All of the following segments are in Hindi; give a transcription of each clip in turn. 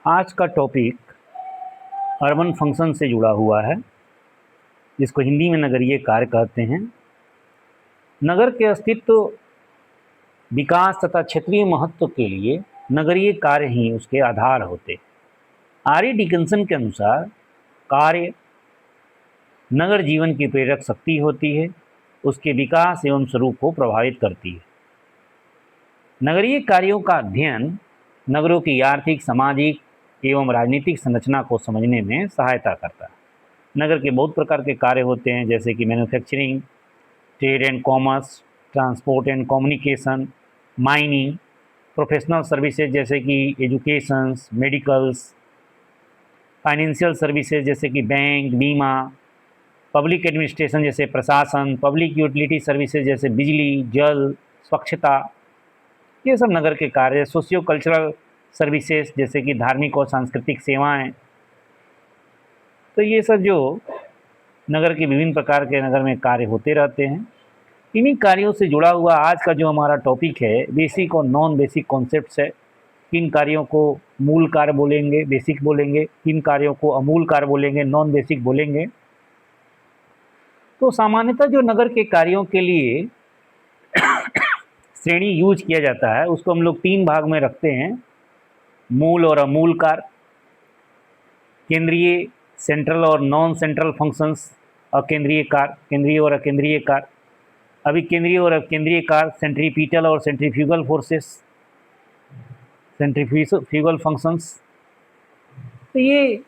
आज का टॉपिक अर्बन फंक्शन से जुड़ा हुआ है, जिसको हिंदी में नगरीय कार्य कहते हैं। नगर के अस्तित्व, विकास तथा क्षेत्रीय महत्व के लिए नगरीय कार्य ही उसके आधार होते। आर.ए. डिकिंसन के अनुसार कार्य नगर जीवन की प्रेरक शक्ति होती है, उसके विकास एवं स्वरूप को प्रभावित करती है। नगरीय कार्यों का अध्ययन नगरों की आर्थिक, सामाजिक एवं राजनीतिक संरचना को समझने में सहायता करता है। नगर के बहुत प्रकार के कार्य होते हैं, जैसे कि manufacturing, trade and commerce, transport and communication, mining, professional services जैसे कि एजुकेशंस, मेडिकल्स, फाइनेंशियल सर्विसेज जैसे कि बैंक, बीमा, पब्लिक एडमिनिस्ट्रेशन जैसे प्रशासन, पब्लिक यूटिलिटी सर्विसेज जैसे बिजली, जल, स्वच्छता, ये सब नगर के कार्य। सोशियो कल्चरल सर्विसेज जैसे कि धार्मिक और सांस्कृतिक सेवाएं। तो ये सब जो नगर के विभिन्न प्रकार के नगर में कार्य होते रहते हैं। इन्हीं कार्यों से जुड़ा हुआ आज का जो हमारा टॉपिक है, बेसिक और नॉन बेसिक कॉन्सेप्ट्स है। किन कार्यों को मूल कार्य बोलेंगे, बेसिक बोलेंगे, किन कार्यों को अमूल कार्य बोलेंगे, नॉन बेसिक बोलेंगे। तो सामान्यतः जो नगर के कार्यों के लिए श्रेणी यूज किया जाता है, उसको हम लोग 3 भाग में रखते हैं: मूल और अमूल कार्य, केंद्रीय सेंट्रल और नॉन सेंट्रल फंक्शंस, अकेंद्रीय कार्य, केंद्रीय और अकेंद्रीय कार्य। अभी केंद्रीय और अकेंद्रीय कार्य, सेंट्रीपिटल और सेंट्रीफ्यूगल फोर्सेस, सेंट्रीफ्यूगल फंक्शंस। तो ये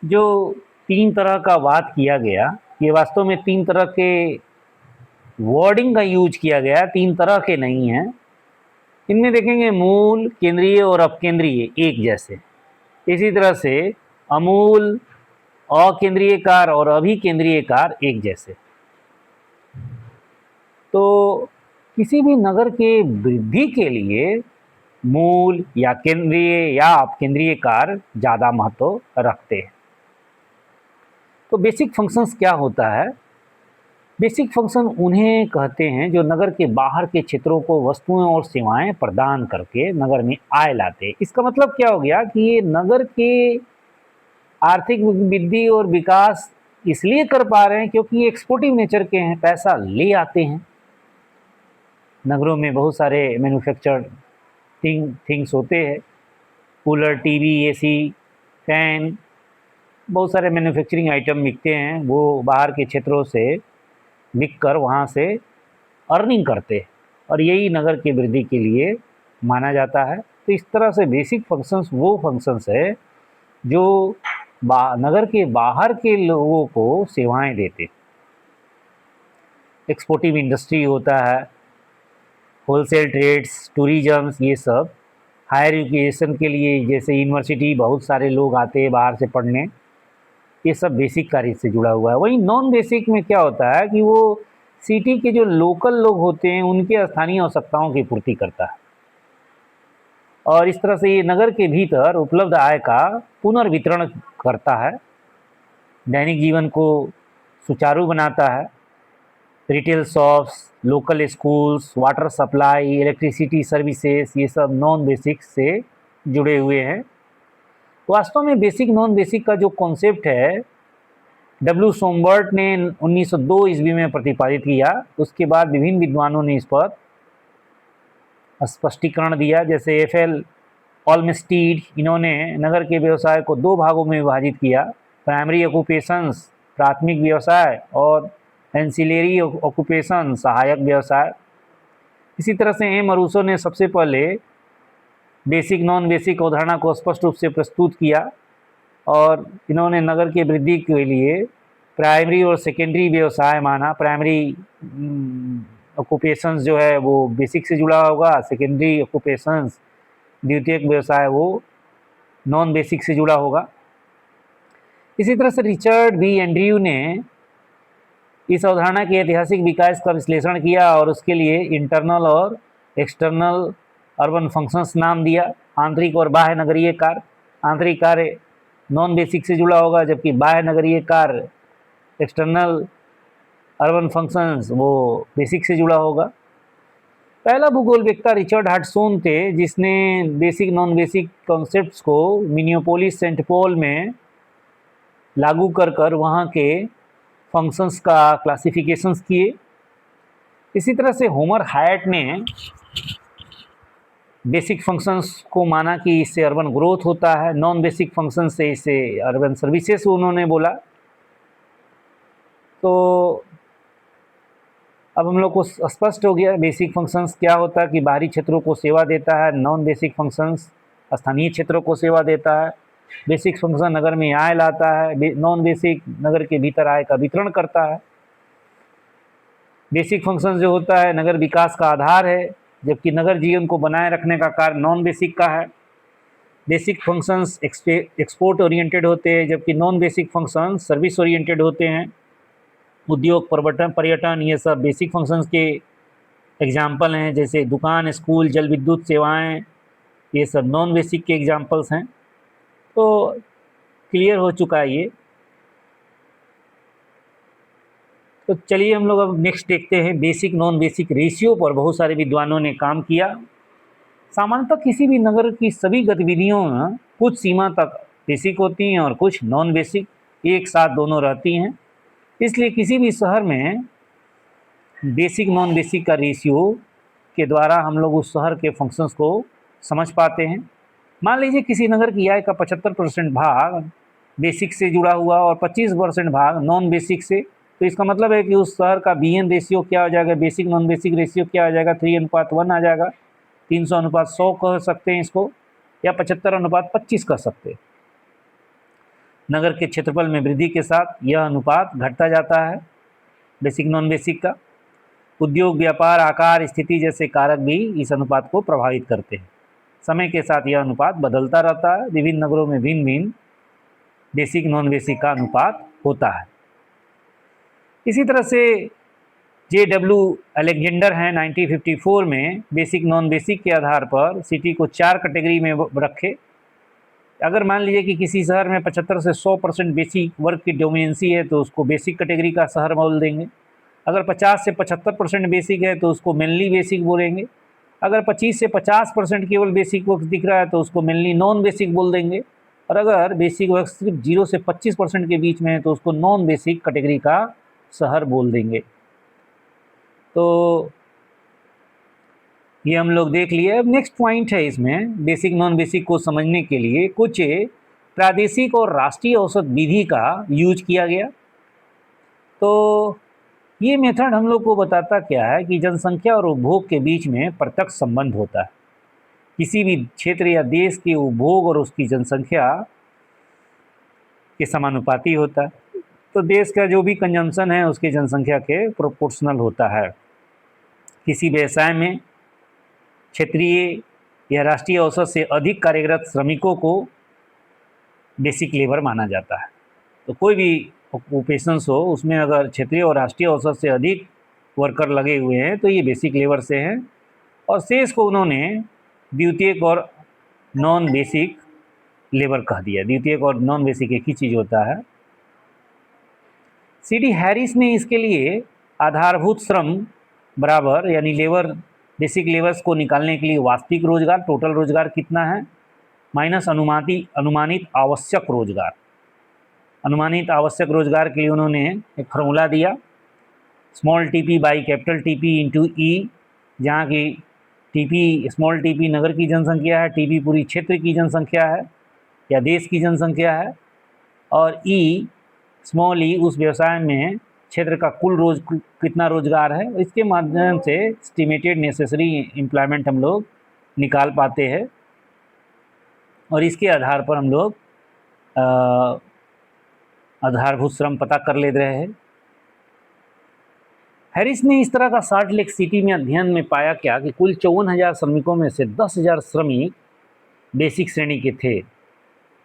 जो 3 तरह का बात किया गया, ये वास्तव में 3 तरह के वर्डिंग का यूज किया गया, 3 तरह के नहीं हैं। इनमें देखेंगे मूल, केंद्रीय और अपकेंद्रीय एक जैसे। इसी तरह से अमूल, अकेंद्रीय कार्य और अभिकेंद्रीय कार्य एक जैसे। तो किसी भी नगर के वृद्धि के लिए मूल या केंद्रीय या अपकेंद्रीय कार्य ज़्यादा महत्व रखते हैं। तो बेसिक फंक्शंस क्या होता है? बेसिक फंक्शन उन्हें कहते हैं जो नगर के बाहर के क्षेत्रों को वस्तुएं और सेवाएं प्रदान करके नगर में आय लाते हैं। इसका मतलब क्या हो गया कि ये नगर के आर्थिक वृद्धि और विकास इसलिए कर पा रहे हैं क्योंकि ये एक्सपोर्टिव नेचर के हैं, पैसा ले आते हैं। नगरों में बहुत सारे मैन्युफैक्चर्ड थिंग्स होते हैं, कूलर, टीवी, एसी, फैन, बहुत सारे मैन्युफैक्चरिंग आइटम बिकते हैं। वो बाहर के क्षेत्रों से बिक कर वहाँ से अर्निंग करते हैं और यही नगर की वृद्धि के लिए माना जाता है। तो इस तरह से बेसिक फंक्शंस वो फंक्शंस है जो नगर के बाहर के लोगों को सेवाएं देते। एक्सपोर्टिव इंडस्ट्री होता है, होलसेल ट्रेड्स, टूरिज्म, ये सब। हायर एजुकेशन के लिए जैसे यूनिवर्सिटी, बहुत सारे लोग आते हैं बाहर से पढ़ने, ये सब बेसिक कार्य से जुड़ा हुआ है। वहीं नॉन बेसिक में क्या होता है कि वो सिटी के जो लोकल लोग होते हैं उनके स्थानीय आवश्यकताओं की पूर्ति करता है और इस तरह से ये नगर के भीतर उपलब्ध आय का पुनर्वितरण करता है, दैनिक जीवन को सुचारू बनाता है। Retail shops, local schools, water supply, electricity services, ये सब नॉन बेसिक से जुड़े हुए हैं। वास्तव में बेसिक नॉन बेसिक का जो कॉन्सेप्ट है, डब्ल्यू सोमबर्ट ने 1902 ईस्वी में प्रतिपादित किया। उसके बाद विभिन्न विद्वानों ने इस पर स्पष्टीकरण दिया, जैसे एफ.एल. ऑल्मस्टीड। इन्होंने नगर के व्यवसाय को 2 भागों में विभाजित किया: प्राइमरी ऑक्यूपेशंस, प्राथमिक व्यवसाय, और एंसिलरी ऑक्यूपेशन, सहायक व्यवसाय। इसी तरह से एम. अरूसो ने सबसे पहले बेसिक नॉन बेसिक अवधारणा को स्पष्ट रूप से प्रस्तुत किया और इन्होंने नगर की वृद्धि के लिए प्राइमरी और सेकेंडरी व्यवसाय माना। प्राइमरी ऑक्यूपेशंस जो है वो बेसिक से जुड़ा होगा, सेकेंडरी ऑक्यूपेशंस, द्वितीयक व्यवसाय, वो नॉन बेसिक से जुड़ा होगा। इसी तरह से रिचर्ड बी एंड्रयू ने इस अवधारणा के ऐतिहासिक विकास का विश्लेषण किया और उसके लिए इंटरनल और एक्सटर्नल अर्बन फंक्शंस नाम दिया। आंतरिक और बाह्य नगरीय कार्य। आंतरिक कार्य नॉन बेसिक से जुड़ा होगा, जबकि बाह्य नगरीय कार्य, एक्सटर्नल अर्बन फंक्शंस, वो बेसिक से जुड़ा होगा। पहला भूगोलवेत्ता रिचर्ड हडसन थे, जिसने बेसिक नॉन बेसिक कॉन्सेप्ट्स को मिनियोपोलिस सेंट पॉल में लागू कर वहाँ के फंक्शंस का क्लासिफिकेशंस किए। इसी तरह से होमर हायट ने बेसिक फंक्शंस को माना कि इससे अर्बन ग्रोथ होता है, नॉन बेसिक फंक्शन से इससे अर्बन सर्विसेज उन्होंने बोला। तो अब हम लोग को स्पष्ट हो गया बेसिक फंक्शंस क्या होता है, कि बाहरी क्षेत्रों को सेवा देता है। नॉन बेसिक फंक्शंस स्थानीय क्षेत्रों को सेवा देता है। बेसिक फंक्शन नगर में आय लाता है, नॉन बेसिक नगर के भीतर आय का वितरण करता है। बेसिक फंक्शन जो होता है नगर विकास का आधार है, जबकि नगर जीवन को बनाए रखने का कार्य नॉन बेसिक का है। बेसिक फंक्शंस एक्सपोर्ट ओरिएंटेड होते हैं, जबकि non basic function service oriented होते हैं। उद्योग, पर्यटन ये सब बेसिक फंक्शंस के एग्जाम्पल हैं, जैसे दुकान, स्कूल, जल विद्युत सेवाएं, ये सब नॉन बेसिक के एग्जाम्पल्स हैं। तो क्लियर हो चुका है ये। तो चलिए हम लोग अब नेक्स्ट देखते हैं बेसिक नॉन बेसिक रेशियो पर बहुत सारे विद्वानों ने काम किया। सामान्यतः किसी भी नगर की सभी गतिविधियों में कुछ सीमा तक बेसिक होती हैं और कुछ नॉन बेसिक, एक साथ दोनों रहती हैं। इसलिए किसी भी शहर में बेसिक नॉन बेसिक का रेशियो के द्वारा हम लोग उस शहर के फंक्शंस को समझ पाते हैं। मान लीजिए किसी नगर की आय का 75% भाग बेसिक से जुड़ा हुआ और 25% भाग नॉन बेसिक से, तो इसका मतलब है कि उस शहर का BN रेशियो क्या हो जाएगा, बेसिक नॉन बेसिक रेशियो क्या हो जाएगा, 3:1 आ जाएगा। 300:100 कह सकते हैं इसको, या 75:25 कह सकते हैं। नगर के क्षेत्रफल में वृद्धि के साथ यह अनुपात घटता जाता है बेसिक नॉन बेसिक का। उद्योग, व्यापार, आकार, स्थिति जैसे कारक भी इस अनुपात को प्रभावित करते हैं। समय के साथ यह अनुपात बदलता रहता है। विभिन्न नगरों में भिन्न भिन्न बेसिक नॉन बेसिक का अनुपात होता है। इसी तरह से JW अलेक्जेंडर हैं 1954 में बेसिक नॉन बेसिक के आधार पर सिटी को 4 कैटेगरी में रखे। अगर मान लीजिए कि किसी शहर में 75 से 100% बेसिक वर्क की डोमिनेंसी है तो उसको बेसिक कैटेगरी का शहर बोल देंगे। अगर 50 से 75% बेसिक है तो उसको मेनली बेसिक बोलेंगे। अगर 25 से 50% केवल बेसिक वर्क दिख रहा है तो उसको मेनली नॉन बेसिक बोल देंगे। और अगर बेसिक वर्क सिर्फ 0 से 25% के बीच में है तो उसको नॉन बेसिक कैटेगरी का शहर बोल देंगे। तो ये हम लोग देख लिए। अब नेक्स्ट पॉइंट है इसमें बेसिक नॉन बेसिक को समझने के लिए कुछ प्रादेशिक और राष्ट्रीय औसत विधि का यूज किया गया। तो ये मेथड हम लोग को बताता क्या है कि जनसंख्या और उपभोग के बीच में प्रत्यक्ष संबंध होता है। किसी भी क्षेत्र या देश के उपभोग और उसकी जनसंख्या के समानुपाती होता है। तो देश का जो भी कंजम्पशन है उसकी जनसंख्या के प्रोपोर्शनल होता है। किसी व्यवसाय में क्षेत्रीय या राष्ट्रीय औसत से अधिक कार्यरत श्रमिकों को बेसिक लेबर माना जाता है। तो कोई भी ऑक्यूपेशंस हो उसमें अगर क्षेत्रीय और राष्ट्रीय औसत से अधिक वर्कर लगे हुए हैं तो ये बेसिक लेबर से हैं। और शेष को उन्होंने द्वितीयक और नॉन बेसिक लेबर कह दिया। द्वितीयक और नॉन बेसिक एक ही चीज़ होता है। CD हैरिस ने इसके लिए आधारभूत श्रम बराबर यानी लेबर बेसिक लेबर्स को निकालने के लिए वास्तविक रोजगार, टोटल रोजगार कितना है, माइनस अनुमानित आवश्यक रोजगार। अनुमानित आवश्यक रोजगार के लिए उन्होंने एक फार्मूला दिया, small TP by capital TP into E, जहाँ की TP स्मॉल TP नगर की जनसंख्या है, TP पूरी क्षेत्र की जनसंख्या है या देश की जनसंख्या है, और E स्मॉल E उस व्यवसाय में क्षेत्र का कुल कितना रोजगार है। इसके माध्यम से एस्टिमेटेड नेसेसरी एम्प्लॉयमेंट हम लोग निकाल पाते हैं और इसके आधार पर हम लोग आधारभूत श्रम पता कर ले रहे हैं। हैरिस ने इस तरह का सॉल्ट लेक सिटी में अध्ययन में पाया क्या कि कुल 54,000 श्रमिकों में से 10,000 श्रमिक बेसिक श्रेणी के थे,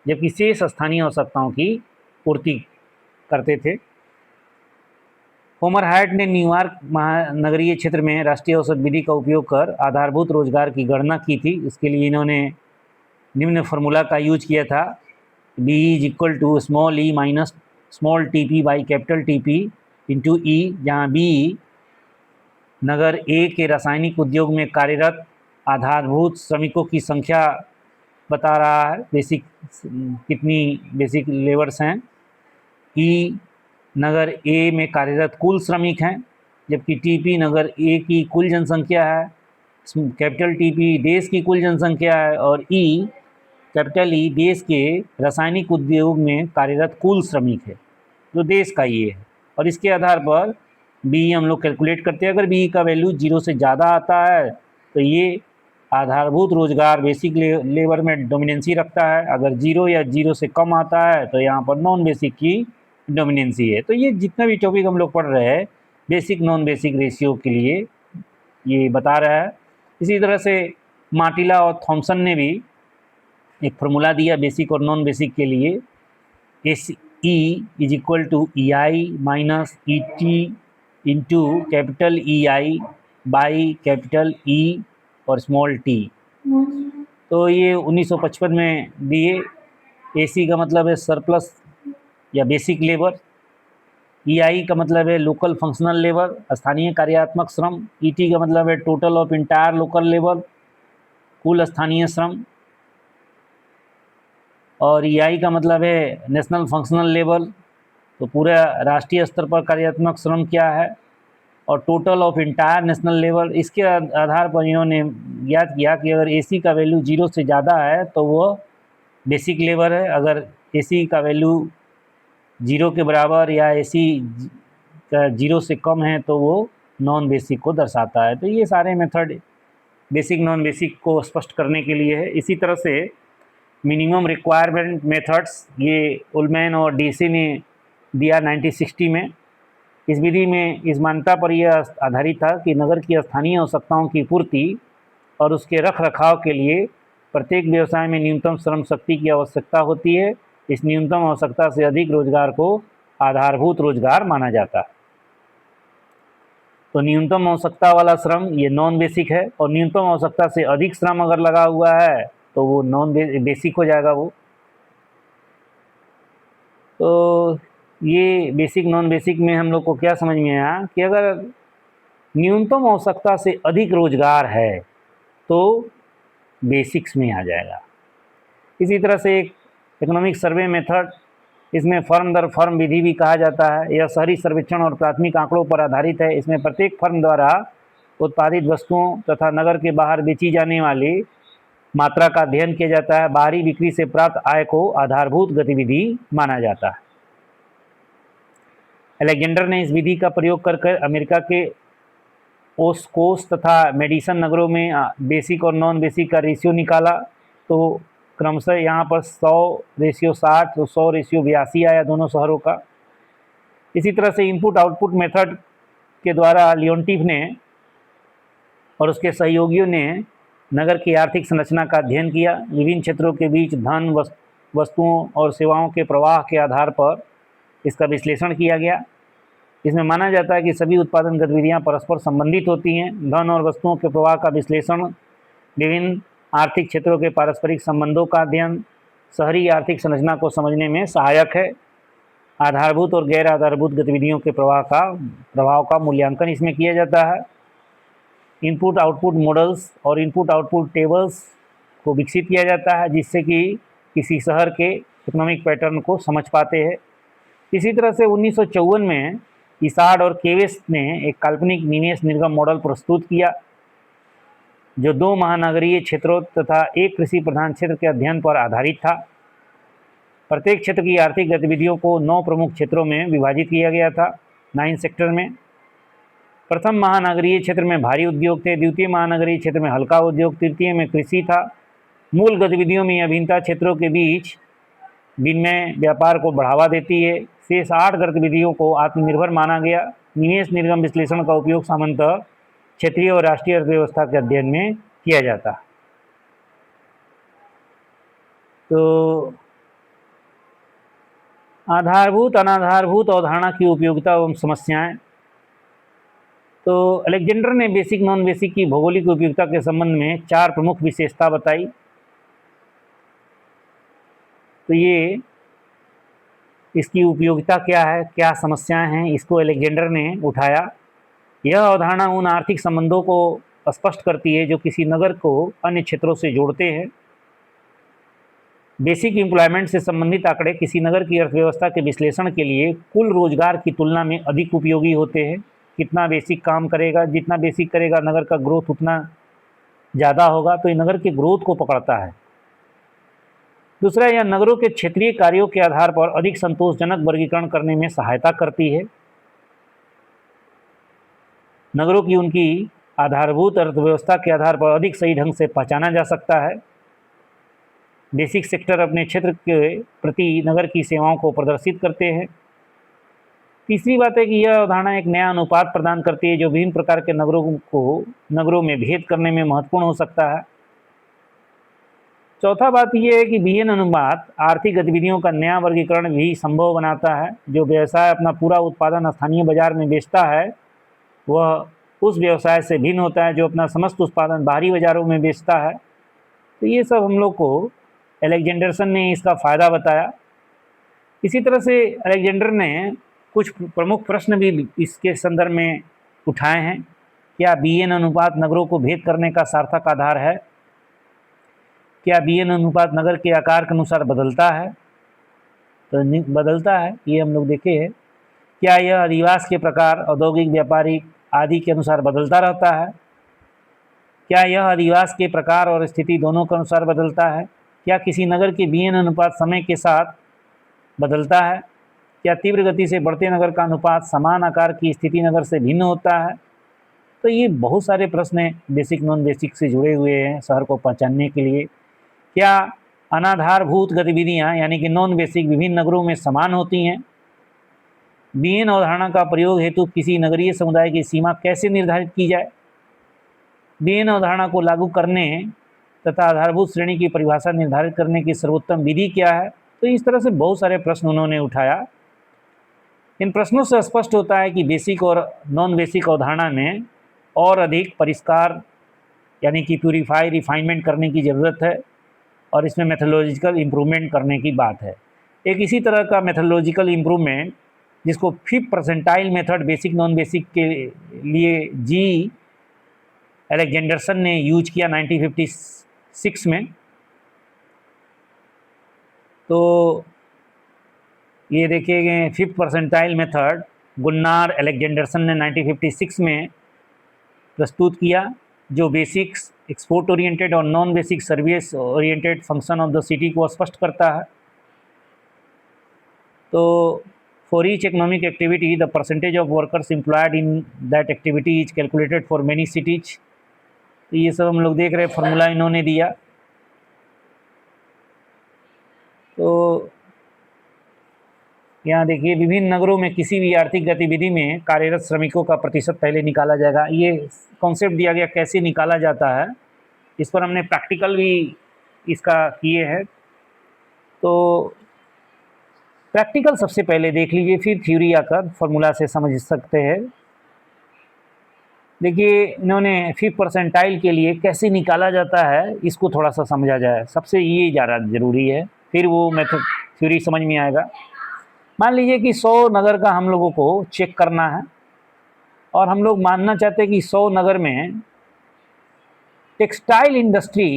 जबकि शेष स्थानीय आवश्यकताओं की पूर्ति करते थे। होमर हायट ने न्यूयॉर्क महानगरीय क्षेत्र में राष्ट्रीय औसत विधि का उपयोग कर आधारभूत रोजगार की गणना की थी। इसके लिए इन्होंने निम्न फार्मूला का यूज किया था, B = small E minus small TP by capital TP into E, जहाँ B नगर ए के रासायनिक उद्योग में कार्यरत आधारभूत श्रमिकों की संख्या बता रहा है, बेसिक कितनी बेसिक लेबर्स हैं। ई नगर ए में कार्यरत कुल श्रमिक हैं, जबकि टीपी नगर ए की कुल जनसंख्या है, कैपिटल टीपी देश की कुल जनसंख्या है, और ई कैपिटल ई देश के रासायनिक उद्योग में कार्यरत कुल श्रमिक है, जो देश का ये है। और इसके आधार पर बी हम लोग कैलकुलेट करते हैं। अगर बी का वैल्यू 0 से ज़्यादा आता है तो ये आधारभूत रोजगार बेसिक लेबर में डोमिनेंसी रखता है, अगर 0 या 0 से कम आता है तो यहाँ पर नॉन बेसिक की डोमिनेंसी है। तो ये जितना भी टॉपिक हम लोग पढ़ रहे हैं बेसिक नॉन बेसिक रेशियो के लिए ये बता रहा है। इसी तरह से माटिला और थॉमसन ने भी एक फार्मूला दिया बेसिक और नॉन बेसिक के लिए, S E is equal to E I minus E T into capital E I by capital E और स्मॉल टी। तो ये 1955 में दिए। एसी का मतलब है सरप्लस या बेसिक लेबर, ईआई का मतलब है लोकल फंक्शनल लेबर, स्थानीय कार्यात्मक श्रम, ईटी का मतलब है total of entire local labour, कुल स्थानीय श्रम, और ईआई का मतलब है नेशनल फंक्शनल लेबर, तो पूरा राष्ट्रीय स्तर पर कार्यात्मक श्रम क्या है, और total of entire national labour. इसके आधार पर इन्होंने ज्ञात किया कि अगर एसी का वैल्यू 0 से ज़्यादा है तो वो बेसिक लेबर है, अगर एसी का वैल्यू 0 के बराबर या एसी का 0 से कम है तो वो नॉन बेसिक को दर्शाता है। तो ये सारे मेथड बेसिक नॉन बेसिक को स्पष्ट करने के लिए है। इसी तरह से मिनिमम रिक्वायरमेंट मेथड्स ये उलमैन और डीसी ने दिया 1960 में। इस विधि में इस मान्यता पर यह आधारित था कि नगर की स्थानीय आवश्यकताओं की पूर्ति और उसके रख रखाव के लिए प्रत्येक व्यवसाय में न्यूनतम श्रम शक्ति की आवश्यकता होती है। इस न्यूनतम आवश्यकता से अधिक रोजगार को आधारभूत रोजगार माना जाता है। तो न्यूनतम आवश्यकता वाला श्रम ये नॉन बेसिक है, और न्यूनतम आवश्यकता से अधिक श्रम अगर लगा हुआ है तो वो नॉन बेसिक हो जाएगा वो। तो ये बेसिक नॉन बेसिक में हम लोग को क्या समझ में आया कि अगर न्यूनतम आवश्यकता से अधिक रोजगार है तो बेसिक्स में आ जाएगा। इसी तरह से एक इकोनॉमिक सर्वे मेथड, इसमें फर्म दर फर्म विधि भी कहा जाता है। यह शहरी सर्वेक्षण और प्राथमिक आंकड़ों पर आधारित है। इसमें प्रत्येक फर्म द्वारा उत्पादित वस्तुओं तथा नगर के बाहर बेची जाने वाली मात्रा का अध्ययन किया जाता है। बाहरी बिक्री से प्राप्त आय को आधारभूत गतिविधि माना जाता है। अलेक्जेंडर ने इस विधि का प्रयोग कर अमेरिका के ओस्कोस तथा मेडिसन नगरों में बेसिक और नॉन बेसिक का रेशियो निकाला। तो क्रमशः यहाँ पर 100:60 तो 100:82 आया दोनों शहरों का। इसी तरह से इनपुट आउटपुट मेथड के द्वारा लियोन्टिफ ने और उसके सहयोगियों ने नगर की आर्थिक संरचना का अध्ययन किया। विभिन्न क्षेत्रों के बीच धन, वस्तुओं और सेवाओं के प्रवाह के आधार पर इसका विश्लेषण किया गया। इसमें माना जाता है कि सभी उत्पादन गतिविधियां परस्पर संबंधित होती हैं। धन और वस्तुओं के प्रवाह का विश्लेषण, विभिन्न आर्थिक क्षेत्रों के पारस्परिक संबंधों का अध्ययन शहरी आर्थिक संरचना को समझने में सहायक है। आधारभूत और गैर आधारभूत गतिविधियों के प्रभाव का मूल्यांकन इसमें किया जाता है। इनपुट आउटपुट मॉडल्स और इनपुट आउटपुट टेबल्स को विकसित किया जाता है, जिससे कि किसी शहर के इकोनॉमिक पैटर्न को समझ पाते हैं। इसी तरह से 1954 में इसार्ड और केवेस ने एक काल्पनिक निवेश निर्गम मॉडल प्रस्तुत किया, जो 2 महानगरीय क्षेत्रों तथा एक कृषि प्रधान क्षेत्र के अध्ययन पर आधारित था। प्रत्येक क्षेत्र की आर्थिक गतिविधियों को 9 प्रमुख क्षेत्रों में विभाजित किया गया था, 9 सेक्टर में। प्रथम महानगरीय क्षेत्र में भारी उद्योग थे, द्वितीय महानगरीय क्षेत्र में हल्का उद्योग, तृतीय में कृषि था। मूल गतिविधियों में अभिन्नता क्षेत्रों के बीच विनिमय व्यापार को बढ़ावा देती है। शेष 8 गतिविधियों को आत्मनिर्भर माना गया। निवेश निर्गम विश्लेषण का उपयोग सामान्यतः क्षेत्रीय और राष्ट्रीय अर्थव्यवस्था के अध्ययन में किया जाता है। तो आधारभूत अनाधारभूत अवधारणा की उपयोगिता एवं समस्याएं। तो अलेक्जेंडर ने बेसिक नॉन बेसिक की भौगोलिक उपयोगिता के संबंध में 4 प्रमुख विशेषता बताई। तो ये इसकी उपयोगिता क्या है, क्या समस्याएं हैं, इसको अलेक्जेंडर ने उठाया। यह अवधारणा उन आर्थिक संबंधों को स्पष्ट करती है जो किसी नगर को अन्य क्षेत्रों से जोड़ते हैं। बेसिक एम्प्लॉयमेंट से संबंधित आंकड़े किसी नगर की अर्थव्यवस्था के विश्लेषण के लिए कुल रोजगार की तुलना में अधिक उपयोगी होते हैं। कितना बेसिक काम करेगा, जितना बेसिक करेगा नगर का ग्रोथ उतना ज़्यादा होगा, तो ये नगर के ग्रोथ को पकड़ता है। दूसरा, यह नगरों के क्षेत्रीय कार्यों के आधार पर अधिक संतोषजनक वर्गीकरण करने में सहायता करती है। नगरों की उनकी आधारभूत अर्थव्यवस्था के आधार पर अधिक सही ढंग से पहचाना जा सकता है। बेसिक सेक्टर अपने क्षेत्र के प्रति नगर की सेवाओं को प्रदर्शित करते हैं। तीसरी बात है कि यह अवधारणा एक नया अनुपात प्रदान करती है जो विभिन्न प्रकार के नगरों में भेद करने में महत्वपूर्ण हो सकता है। चौथा बात यह है कि बीएन अनुपात आर्थिक गतिविधियों का नया वर्गीकरण भी संभव बनाता है। जो व्यवसाय अपना पूरा उत्पादन स्थानीय बाजार में बेचता है वह उस व्यवसाय से भिन्न होता है जो अपना समस्त उत्पादन बाहरी बाजारों में बेचता है। तो ये सब हम लोग को अलेक्जेंडरसन ने इसका फ़ायदा बताया। इसी तरह से अलेक्जेंडर ने कुछ प्रमुख प्रश्न भी इसके संदर्भ में उठाए हैं। क्या बीएन अनुपात नगरों को भेद करने का सार्थक आधार है? क्या बीएन अनुपात नगर के आकार के अनुसार बदलता है? तो बदलता है, ये हम लोग देखे हैं। क्या यह अधिवास के प्रकार, औद्योगिक, व्यापारिक आदि के अनुसार बदलता रहता है? क्या यह अधिवास के प्रकार और स्थिति दोनों के अनुसार बदलता है? क्या किसी नगर के बीएन अनुपात समय के साथ बदलता है? क्या तीव्र गति से बढ़ते नगर का अनुपात समान आकार की स्थिति नगर से भिन्न होता है? तो ये बहुत सारे प्रश्न बेसिक नॉन बेसिक से जुड़े हुए हैं शहर को पहचानने के लिए। क्या अनाधारभूत गतिविधियाँ यानी कि नॉन बेसिक विभिन्न नगरों में समान होती हैं? बीएन अवधारणा का प्रयोग हेतु किसी नगरीय समुदाय की सीमा कैसे निर्धारित की जाए? बीएन अवधारणा को लागू करने तथा आधारभूत श्रेणी की परिभाषा निर्धारित करने की सर्वोत्तम विधि क्या है? तो इस तरह से बहुत सारे प्रश्न उन्होंने उठाया। इन प्रश्नों से स्पष्ट होता है कि बेसिक और नॉन बेसिक अवधारणा में और अधिक परिष्कार यानी कि प्यूरीफाई, रिफाइनमेंट करने की ज़रूरत है और इसमें मेथोडोलॉजिकल इम्प्रूवमेंट करने की बात है। एक इसी तरह का मेथोडोलॉजिकल इम्प्रूवमेंट जिसको 5th percentile method basic non basic के लिए जी अलेक्जेंडरसन ने यूज किया 1956 में। तो ये देखिए 5th परसेंटाइल मेथड गुन्नार अलेक्जेंडरसन ने 1956 में प्रस्तुत किया, जो बेसिक्स, एक्सपोर्ट ओरिएंटेड और non basic service oriented function of the city को स्पष्ट करता है। तो for each economic activity the percentage of workers employed in that activity is calculated for many cities. तो ये सब हम लोग देख रहे हैं, फॉर्मूला इन्होंने दिया। तो यहाँ देखिए विभिन्न नगरों में किसी भी आर्थिक गतिविधि में कार्यरत श्रमिकों का प्रतिशत पहले निकाला जाएगा। ये कॉन्सेप्ट दिया गया कैसे निकाला जाता है, इस पर हमने प्रैक्टिकल भी इसका किए हैं। तो प्रैक्टिकल सबसे पहले देख लीजिए, फिर थ्योरी आकर फॉर्मूला से समझ सकते हैं। देखिए इन्होंने 5th परसेंटाइल के लिए कैसे निकाला जाता है इसको थोड़ा सा समझा जाए, सबसे ये ज़्यादा ज़रूरी है, फिर वो मेथड थ्योरी समझ में आएगा। मान लीजिए कि 100 नगर का हम लोगों को चेक करना है और हम लोग मानना चाहते हैं कि 100 नगर में टेक्सटाइल इंडस्ट्री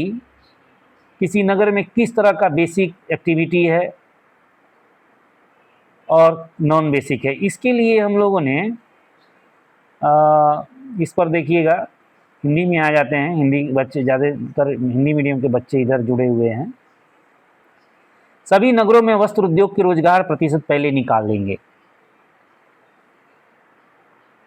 किसी नगर में किस तरह का बेसिक एक्टिविटी है और नॉन बेसिक है। इसके लिए हम लोगों ने इस पर देखिएगा हिंदी में आ जाते हैं, हिंदी बच्चे ज़्यादातर हिंदी मीडियम के बच्चे इधर जुड़े हुए हैं। सभी नगरों में वस्त्र उद्योग के रोजगार प्रतिशत पहले निकाल लेंगे।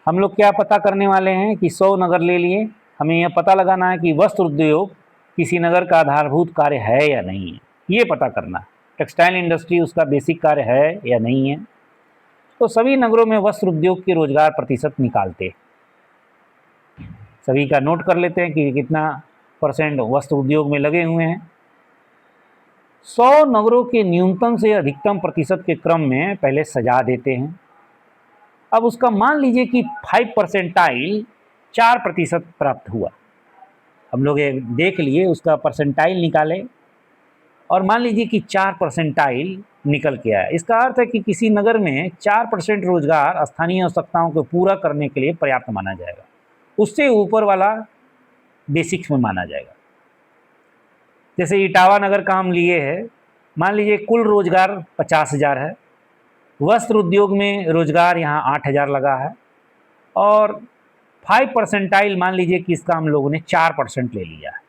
हम लोग क्या पता करने वाले हैं कि 100 नगर ले लिए, हमें यह पता लगाना है कि वस्त्र उद्योग किसी नगर का आधारभूत कार्य है या नहीं है, ये पता करना। टेक्सटाइल इंडस्ट्री उसका बेसिक कार्य है या नहीं है। तो सभी नगरों में वस्त्र उद्योग के रोजगार प्रतिशत निकालते, सभी का नोट कर लेते हैं कि कितना % वस्त्र उद्योग में लगे हुए हैं। 100 नगरों के न्यूनतम से अधिकतम प्रतिशत के क्रम में पहले सजा देते हैं। अब उसका मान लीजिए कि 5 परसेंटाइल 4% प्राप्त हुआ। हम लोग देख लिए उसका परसेंटाइल निकाले और मान लीजिए कि 4% निकल के आया। इसका अर्थ है कि किसी नगर में 4% रोजगार स्थानीय आवश्यकताओं को पूरा करने के लिए पर्याप्त माना जाएगा, उससे ऊपर वाला बेसिक्स में माना जाएगा। जैसे इटावा नगर का हम लिए है, मान लीजिए कुल रोजगार 50,000 है, वस्त्र उद्योग में रोजगार यहाँ 8,000 लगा है, और 5% मान लीजिए कि इसका हम लोगों ने 4% ले लिया है।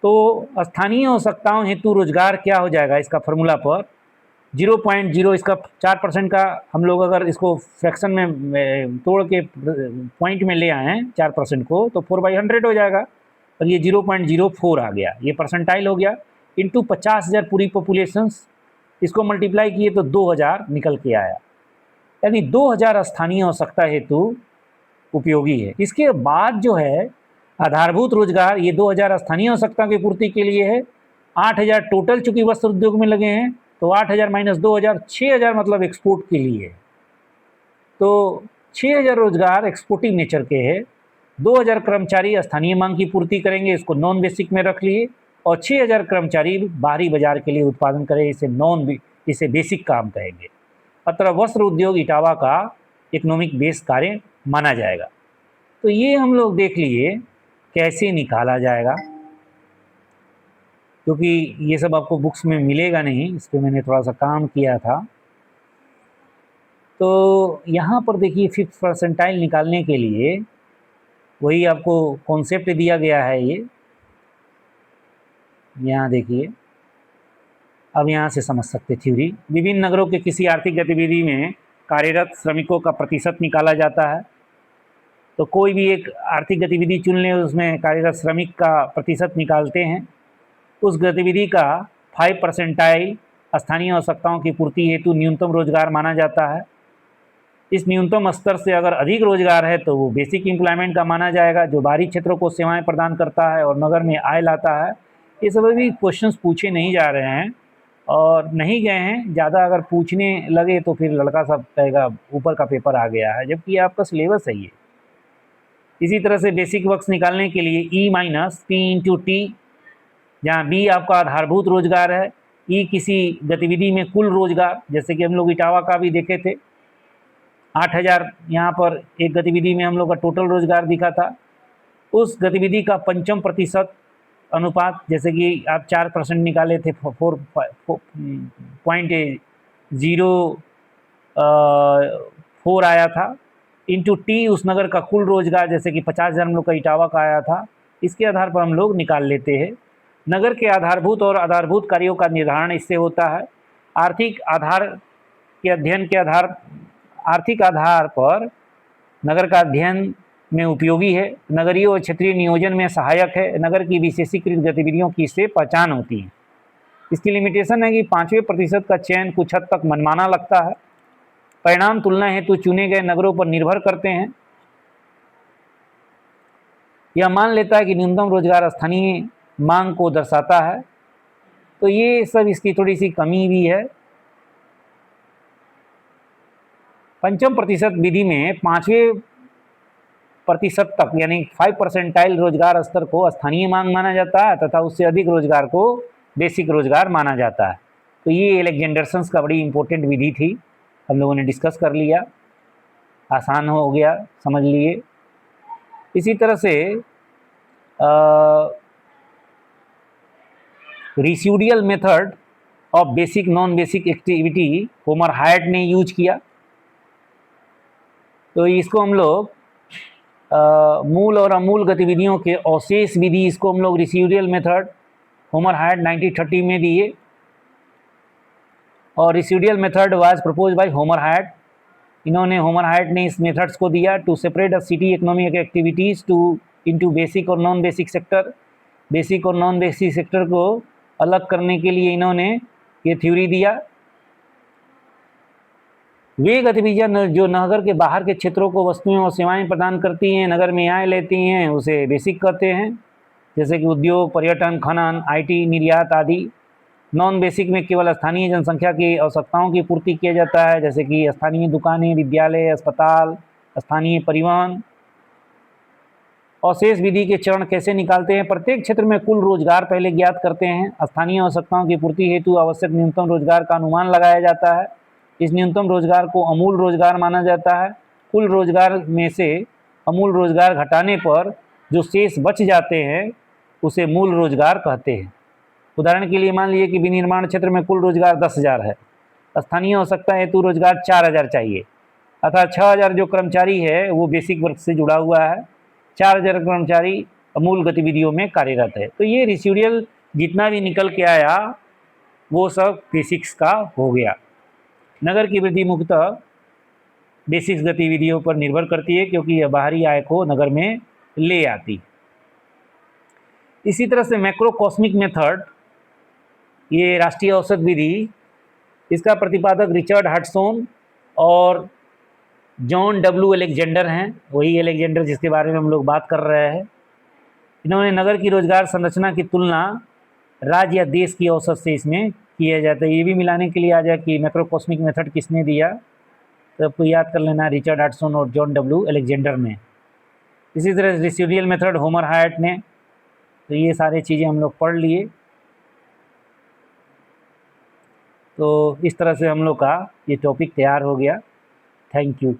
तो स्थानीय आवश्यकताओं हेतु रोजगार क्या हो जाएगा, इसका फॉर्मूला पर 0.0, इसका 4% का हम लोग अगर इसको फ्रैक्शन में तोड़ के पॉइंट में ले आए 4% को, तो 4/100 हो जाएगा, और ये 0.04 आ गया, ये परसेंटाइल हो गया, इंटू 50,000 पूरी पॉपुलेशंस, इसको मल्टीप्लाई किए तो 2,000 निकल के आया, यानी 2,000 स्थानीय आवश्यकता हेतु उपयोगी है। इसके बाद जो है आधारभूत रोजगार, ये 2,000 स्थानीय आवश्यकता की पूर्ति के लिए है, 8,000 टोटल चूंकि वस्त्र उद्योग में लगे हैं, तो 8,000 माइनस 2,000, 6,000 मतलब एक्सपोर्ट के लिए है। तो 6,000 रोजगार एक्सपोर्टिंग नेचर के है, 2,000 कर्मचारी स्थानीय मांग की पूर्ति करेंगे, इसको नॉन बेसिक में रख लिए, और 6,000 कर्मचारी बाहरी बाजार के लिए उत्पादन करें, इसे बेसिक काम कहेंगे। अतः वस्त्र उद्योग इटावा का इकोनॉमिक बेस कार्य माना जाएगा। तो ये हम लोग देख लिए कैसे निकाला जाएगा, क्योंकि ये सब आपको बुक्स में मिलेगा नहीं, इस पर मैंने थोड़ा सा काम किया था। तो यहाँ पर देखिए 5th परसेंटाइल निकालने के लिए वही आपको कॉन्सेप्ट दिया गया है। ये यहाँ देखिए, अब यहाँ से समझ सकते थ्योरी। विभिन्न नगरों के किसी आर्थिक गतिविधि में कार्यरत श्रमिकों का प्रतिशत निकाला जाता है। तो कोई भी एक आर्थिक गतिविधि चुन लें, उसमें कार्यरत श्रमिक का प्रतिशत निकालते हैं। उस गतिविधि का 5% स्थानीय आवश्यकताओं की पूर्ति हेतु न्यूनतम रोजगार माना जाता है। इस न्यूनतम स्तर से अगर अधिक रोजगार है तो वो बेसिक एम्प्लॉयमेंट का माना जाएगा, जो बाहरी क्षेत्रों को सेवाएं प्रदान करता है और नगर में आय लाता है। ये सब अभी क्वेश्चंस पूछे नहीं जा रहे हैं और नहीं गए हैं, ज़्यादा अगर पूछने लगे तो फिर लड़का सब कहेगा ऊपर का पेपर आ गया है, जबकि आपका सिलेबस है ये। इसी तरह से बेसिक वर्क्स निकालने के लिए E minus P into T, जहाँ B आपका आधारभूत रोजगार है, E किसी गतिविधि में कुल रोजगार, जैसे कि हम लोग इटावा का भी देखे थे, 8,000 यहाँ पर एक गतिविधि में हम लोग का टोटल रोजगार दिखा था। उस गतिविधि का 5% अनुपात, जैसे कि आप 4% निकाले थे, 4.04 आया था, इंटू टी उस नगर का कुल रोजगार, जैसे कि 50,000 हम लोग का इटावा का आया था। इसके आधार पर हम लोग निकाल लेते हैं। नगर के आधारभूत और आधारभूत कार्यों का निर्धारण इससे होता है। आर्थिक आधार के अध्ययन के आर्थिक आधार पर नगर का अध्ययन में उपयोगी है, नगरीय और क्षेत्रीय नियोजन में सहायक है, नगर की विशेषीकृत गतिविधियों की इससे पहचान होती है। इसकी लिमिटेशन है कि 5वें प्रतिशत का चयन कुछ हद तक मनमाना लगता है। परिणाम तुलना हेतु चुने गए नगरों पर निर्भर करते हैं। यह मान लेता है कि न्यूनतम रोजगार स्थानीय मांग को दर्शाता है। तो ये सब इसकी थोड़ी सी कमी भी है। पंचम प्रतिशत विधि में 5वें प्रतिशत तक यानी 5% रोजगार स्तर को स्थानीय मांग माना जाता है तथा उससे अधिक रोजगार को बेसिक रोजगार माना जाता है। तो ये अलेक्जेंडरसन का बड़ी इंपॉर्टेंट विधि थी, हम लोगों ने डिस्कस कर लिया, आसान हो गया, समझ लिए। इसी तरह से residual method of basic non basic activity Homer Hoyt ने यूज किया। तो इसको हम लोग मूल और अमूल गतिविधियों के अवशेष विधि, इसको हम लोग रिसिड्यूअल मेथड होमर हायट 1930 में दिए। और residual method was propose by Homer Hoyt. Homer Hoyt ने इस मेथड्स को दिया to separate a city economic activities into basic और नॉन बेसिक सेक्टर। बेसिक और नॉन बेसिक सेक्टर को अलग करने के लिए इन्होंने ये थ्योरी दिया। वे गतिविधियां जो नगर के बाहर के क्षेत्रों को वस्तुएं और सेवाएं प्रदान करती हैं, नगर में आय लेती हैं, उसे बेसिक कहते हैं, जैसे कि उद्योग, पर्यटन, खनन, आईटी, निर्यात आदि। नॉन बेसिक में केवल स्थानीय जनसंख्या की आवश्यकताओं की पूर्ति किया जाता है, जैसे कि स्थानीय दुकानें, विद्यालय, अस्पताल, स्थानीय परिवहन। अवशेष विधि के चरण कैसे निकालते हैं? प्रत्येक क्षेत्र में कुल रोजगार पहले ज्ञात करते हैं। स्थानीय आवश्यकताओं की पूर्ति हेतु आवश्यक न्यूनतम रोजगार का अनुमान लगाया जाता है। इस न्यूनतम रोजगार को अमूल रोजगार माना जाता है। कुल रोजगार में से अमूल रोजगार घटाने पर जो शेष बच जाते हैं उसे मूल रोजगार कहते हैं। उदाहरण के लिए मान लीजिए कि विनिर्माण क्षेत्र में कुल रोजगार 10,000 है, स्थानीय आवश्यकता हेतु रोजगार 4,000 चाहिए, अर्थात 6,000 जो कर्मचारी है वो बेसिक वर्क से जुड़ा हुआ है, 4,000 कर्मचारी अमूल गतिविधियों में कार्यरत है। तो ये रेसिडुअल जितना भी निकल के आया वो सब बेसिक्स का हो गया। नगर की वृद्धि मुख्यतः बेसिक्स गतिविधियों पर निर्भर करती है क्योंकि यह बाहरी आय को नगर में ले आती। इसी तरह से मैक्रोकॉस्मिक मेथड, ये राष्ट्रीय औसत विधि, इसका प्रतिपादक रिचर्ड हडसन और जॉन डब्ल्यू एलेक्जेंडर हैं, वही एलेक्जेंडर जिसके बारे में हम लोग बात कर रहे हैं। इन्होंने नगर की रोजगार संरचना की तुलना राज्य या देश की औसत से इसमें किया जाता है। ये भी मिलाने के लिए आ जाए कि मैक्रोकॉस्मिक मेथड किसने दिया, तो आपको याद कर लेना, रिचर्ड हडसन और जॉन डब्ल्यू एलेक्जेंडर ने। इसी तरह रेसिडुअल मेथड होमर हायट ने। तो ये सारी चीज़ें हम लोग पढ़ लिए। तो इस तरह से हम लोग का ये टॉपिक तैयार हो गया। Thank you.